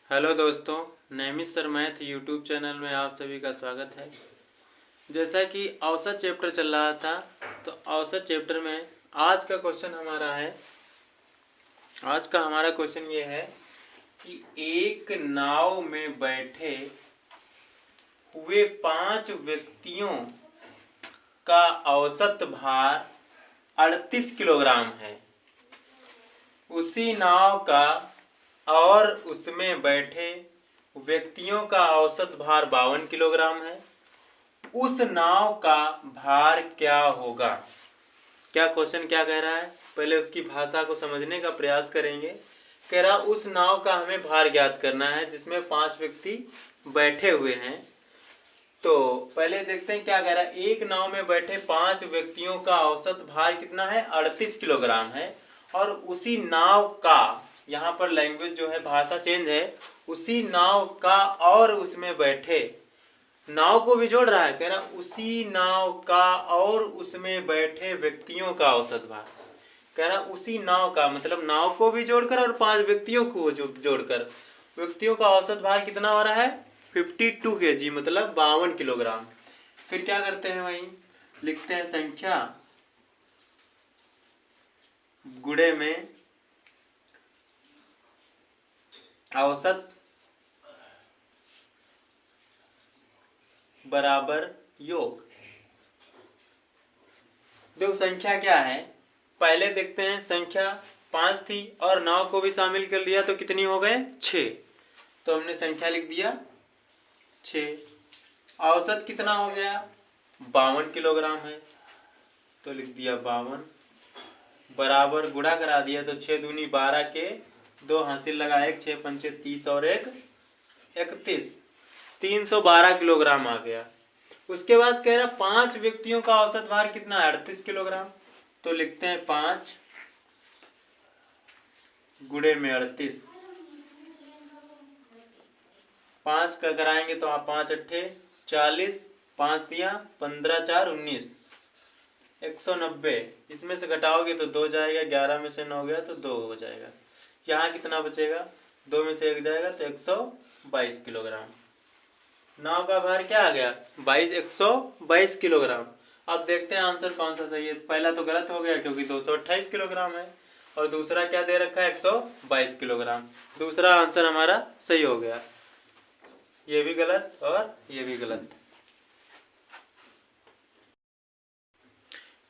Hello दोस्तों, Naimish sir math YouTube channel में आप सभी का स्वागत है। जैसा कि औसत चैप्टर चल रहा था, तो औसत चैप्टर में आज का क्वेश्चन हमारा है। आज का हमारा क्वेश्चन ये है कि एक नाव में बैठे हुए 5 व्यक्तियों का औसत भार 38 किलोग्राम है। उसी नाव का और उसमें बैठे व्यक्तियों का औसत भार 52 किलोग्राम है। उस नाव का भार क्या होगा? क्या क्वेश्चन क्या कह रहा है, पहले उसकी भाषा को समझने का प्रयास करेंगे। कह रहा उस नाव का हमें भार ज्ञात करना है जिसमें 5 व्यक्ति बैठे हुए हैं। तो पहले देखते हैं क्या कह रहा है। एक नाव में बैठे 5 व्यक्तियों का औसत भार कितना है? 38 किलोग्राम है। और उसी नाव का, यहाँ पर लैंग्वेज जो है, भाषा चेंज है, उसी नाव का और उसमें बैठे, नाव को भी जोड़ रहा है। कह रहा उसी नाव का और उसमें बैठे व्यक्तियों का औसत भार। कह रहा उसी नाव का मतलब नाव को भी जोड़कर और 5 व्यक्तियों को जोड़कर व्यक्तियों का औसत भार कितना हो रहा है? 52 kg, मतलब 52 किलोग्राम। फिर क्या करते हैं वहीं, लिखते हैं संख्या गुणे में औसत बराबर योग। देखो संख्या क्या है, पहले देखते हैं। संख्या 5 थी और नाव को भी शामिल कर लिया तो कितनी हो गए? 6। तो हमने संख्या लिख दिया 6। औसत कितना हो गया? 52 किलोग्राम है, तो लिख दिया 52 बराबर गुणा करा दिया तो 6 दूनी 12 के 2 हासिल लगा 1, 6 पंचे 30 और 1 31, 312 किलोग्राम आ गया। उसके बाद कह रहा 5 व्यक्तियों का औसत भार कितना है? 38 किलोग्राम। तो लिखते हैं 5 गुणे में 38। 5 का कराएंगे तो आप 5 अट्ठे 40, 5 दिया 15 4 19, 190। इसमें से घटाओगे तो 2 जाएगा, 11 में से 9 गया तो 2 हो जाएगा। यहाँ कितना बचेगा? 2 में से 1 जाएगा तो 122 किलोग्राम। नाव का भार क्या आ गया? 122 किलोग्राम। अब देखते हैं आंसर कौन सा सही है। पहला तो गलत हो गया क्योंकि 228 किलोग्राम है, और दूसरा क्या दे रखा है? 122 किलोग्राम। दूसरा आंसर हमारा सही हो गया। ये भी गलत और ये भी गलत।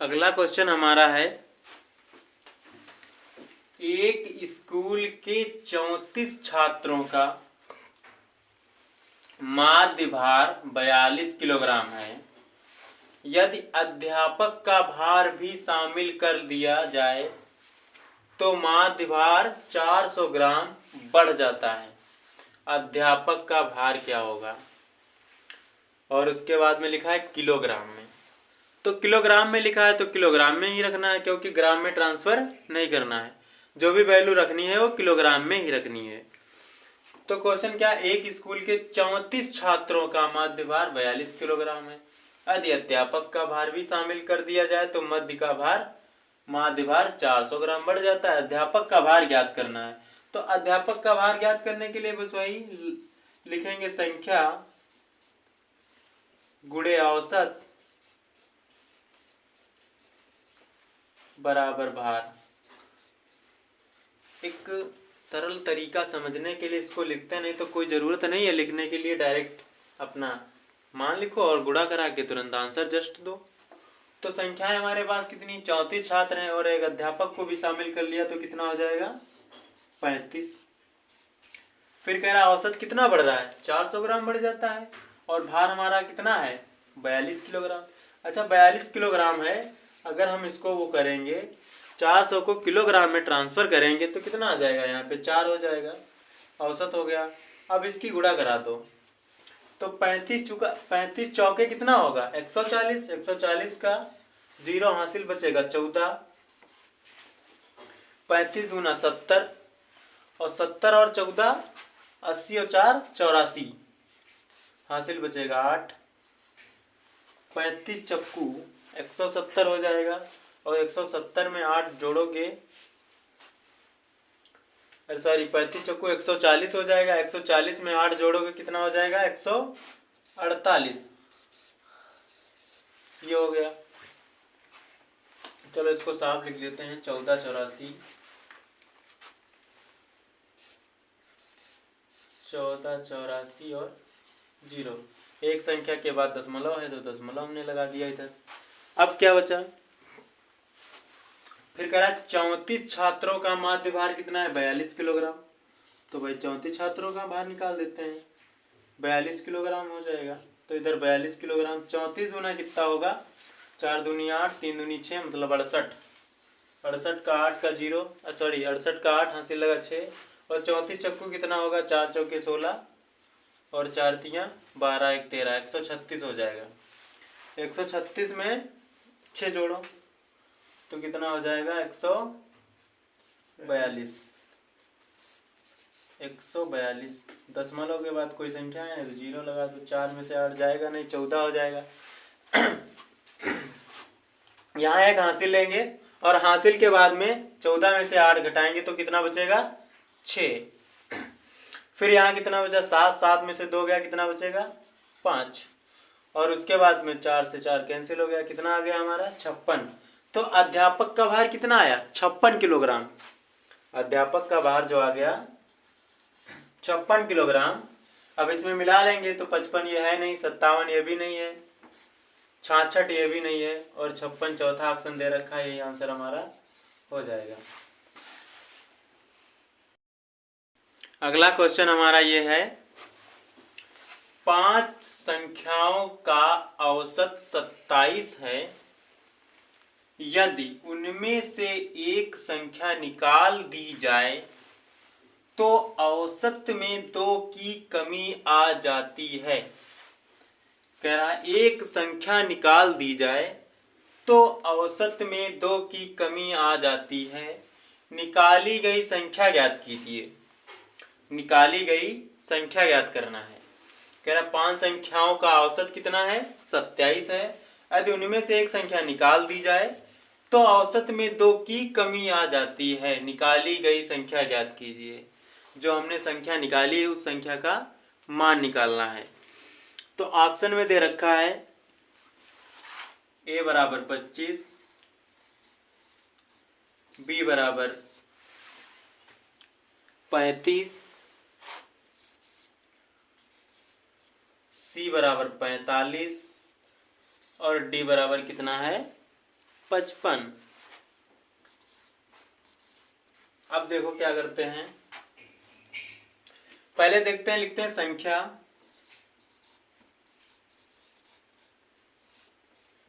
अगला क्वेश्चन हमारा है, एक स्कूल के 34 छात्रों का माध्य भार 42 किलोग्राम है। यदि अध्यापक का भार भी शामिल कर दिया जाए तो माध्य भार 400 ग्राम बढ़ जाता है। अध्यापक का भार क्या होगा? और उसके बाद में लिखा है किलोग्राम में। तो किलोग्राम में लिखा है तो किलोग्राम में ही रखना है, क्योंकि ग्राम में ट्रांसफर नहीं करना है। जो भी वैल्यू रखनी है वो किलोग्राम में ही रखनी है। तो क्वेश्चन क्या, एक स्कूल के 34 छात्रों का माध्य भार 42 किलोग्राम है। यदि अध्यापक का भार भी शामिल कर दिया जाए तो माध्य भार 400 ग्राम बढ़ जाता है। अध्यापक का भार ज्ञात करना है, तो अध्यापक का भार ज्ञात करने के लिए बस वही लिखेंगे, संख्या गुणे औसत बराबर भार। एक सरल तरीका समझने के लिए इसको लिखते हैं, नहीं तो कोई जरूरत नहीं है लिखने के लिए। डायरेक्ट अपना मान लिखो और गुणा करा के तुरंत आंसर जस्ट दो। तो संख्याएं हमारे पास कितनी? 34 छात्र हैं और एक अध्यापक को भी शामिल कर लिया तो कितना हो जाएगा? 35। फिर कह रहा औसत कितना बढ़ रहा है? 400 ग्राम बढ़ जाता है। और भार हमारा कितना है? 42 किलोग्राम। अच्छा 42 किलोग्राम है, अगर हम इसको वो करेंगे 400 को किलोग्राम में ट्रांसफर करेंगे तो कितना आ जाएगा? यहाँ पे 4 हो जाएगा, औसत हो गया। अब इसकी गुणा करा दो तो 35 चौके कितना होगा? 140। 140 का 0 हासिल बचेगा 14, 35 दूना 70, और 70 और 14 80 और 4 84, हासिल बचेगा 8। 35 चक्कू 170 हो जाएगा, और 170 में 8 जोड़ोगे अरे सॉरी 35 चक्कू 140 हो जाएगा। 140 में 8 जोड़ोगे कितना हो जाएगा? 148। ये हो गया। चलो इसको साफ लिख लेते हैं। 1484 और 0। एक संख्या के बाद दशमलव है तो दशमलव हमने लगा दिया इधर। अब क्या बचा? फिर कह रहा 34 छात्रों का माध्य भार कितना है? 42 किलोग्राम। तो भाई 34 छात्रों का भार निकाल देते हैं। 42 किलोग्राम हो जाएगा। तो इधर 42 किलोग्राम 34 गुना कितना होगा? 4 दूनी 8, 3 दूनी 6, मतलब 68। 68 का 8 का 0, सॉरी 68 का 8 हासिल लगा 6। और 34 चक्कू कितना होगा? 4 चौके 16 और 4 तियाँ 12, 1 13, 136 हो जाएगा। 136 में 6 जोड़ो तो कितना हो जाएगा? 142। 142 दशमलव के बाद कोई संख्या है तो 0 लगा दो। 4 में से 8 जाएगा नहीं, 14 हो जाएगा। यहाँ एक हासिल लेंगे और हासिल के बाद में 14 में से 8 घटाएंगे तो कितना बचेगा? 6। फिर यहाँ कितना बचा? 7। 7 में से 2 गया, कितना बचेगा? 5। और उसके बाद में 4 से 4 कैंसिल हो गया। कितना आ गया हमारा? 56। तो अध्यापक का भार कितना आया? 56 किलोग्राम। अध्यापक का भार जो आ गया 56 किलोग्राम। अब इसमें मिला लेंगे तो 55 ये है नहीं, 57 ये भी नहीं है, 66 ये भी नहीं है और 56 चौथा ऑप्शन दे रखा है। यही आंसर हमारा हो जाएगा। अगला क्वेश्चन हमारा ये है 5 संख्याओं का औसत 27 है। यदि उनमें से एक संख्या निकाल दी जाए तो औसत में 2 की कमी आ जाती है। कह रहा एक संख्या निकाल दी जाए तो औसत में 2 की कमी आ जाती है। निकाली गई संख्या ज्ञात कीजिए। निकाली गई संख्या ज्ञात करना है। कह रहा 5 संख्याओं का औसत कितना है? 27 है। यदि उनमें से एक संख्या निकाल दी जाए तो औसत में 2 की कमी आ जाती है। निकाली गई संख्या ज्ञात कीजिए। जो हमने संख्या निकाली है उस संख्या का मान निकालना है। तो ऑप्शन में दे रखा है a बराबर 25, b बराबर 35, c बराबर 45 और d बराबर कितना है? 55। अब देखो क्या करते हैं। पहले देखते हैं, लिखते हैं संख्या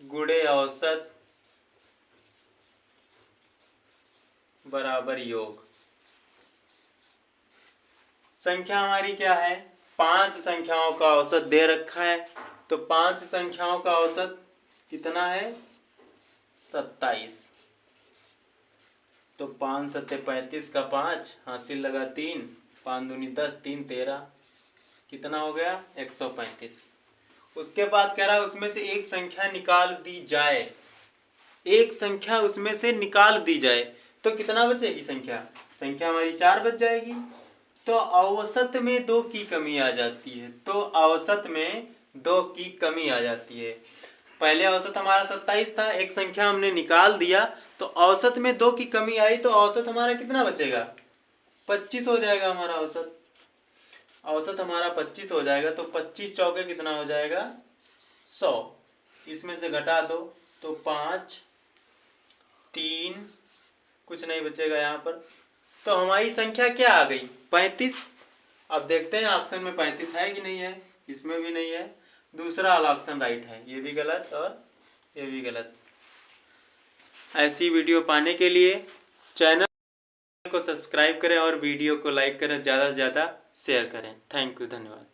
गुणे औसत बराबर योग। संख्या हमारी क्या है? 5 संख्याओं का औसत दे रखा है। तो 5 संख्याओं का औसत कितना है? 27। तो 5 सत्ते 35 का 5 हासिल लगा 3, 5 दूनी 10, 3 13, कितना हो गया? 135। उसके बाद कह रहा है उसमें से एक संख्या निकाल दी जाए। एक संख्या उसमें से निकाल दी जाए तो कितना बचेगी संख्या? संख्या हमारी 4 बच जाएगी। तो औसत में 2 की कमी आ जाती है। तो औसत में 2 की कमी आ जाती है। पहले औसत हमारा 27 था, एक संख्या हमने निकाल दिया तो औसत में 2 की कमी आई तो औसत हमारा कितना बचेगा? 25 हो जाएगा हमारा औसत। औसत हमारा 25 हो जाएगा। तो 25 चौके कितना हो जाएगा? 100। इसमें से घटा दो तो 5, 3, कुछ नहीं बचेगा यहाँ पर। तो हमारी संख्या क्या आ गई? 35। अब देखते हैं ऑप्शन में 35 है कि नहीं है। इसमें भी नहीं है। दूसरा वाला ऑप्शन राइट है, ये भी गलत और ये भी गलत। ऐसी वीडियो पाने के लिए चैनल को सब्सक्राइब करें और वीडियो को लाइक करें, ज़्यादा से ज़्यादा शेयर करें। थैंक यू, धन्यवाद।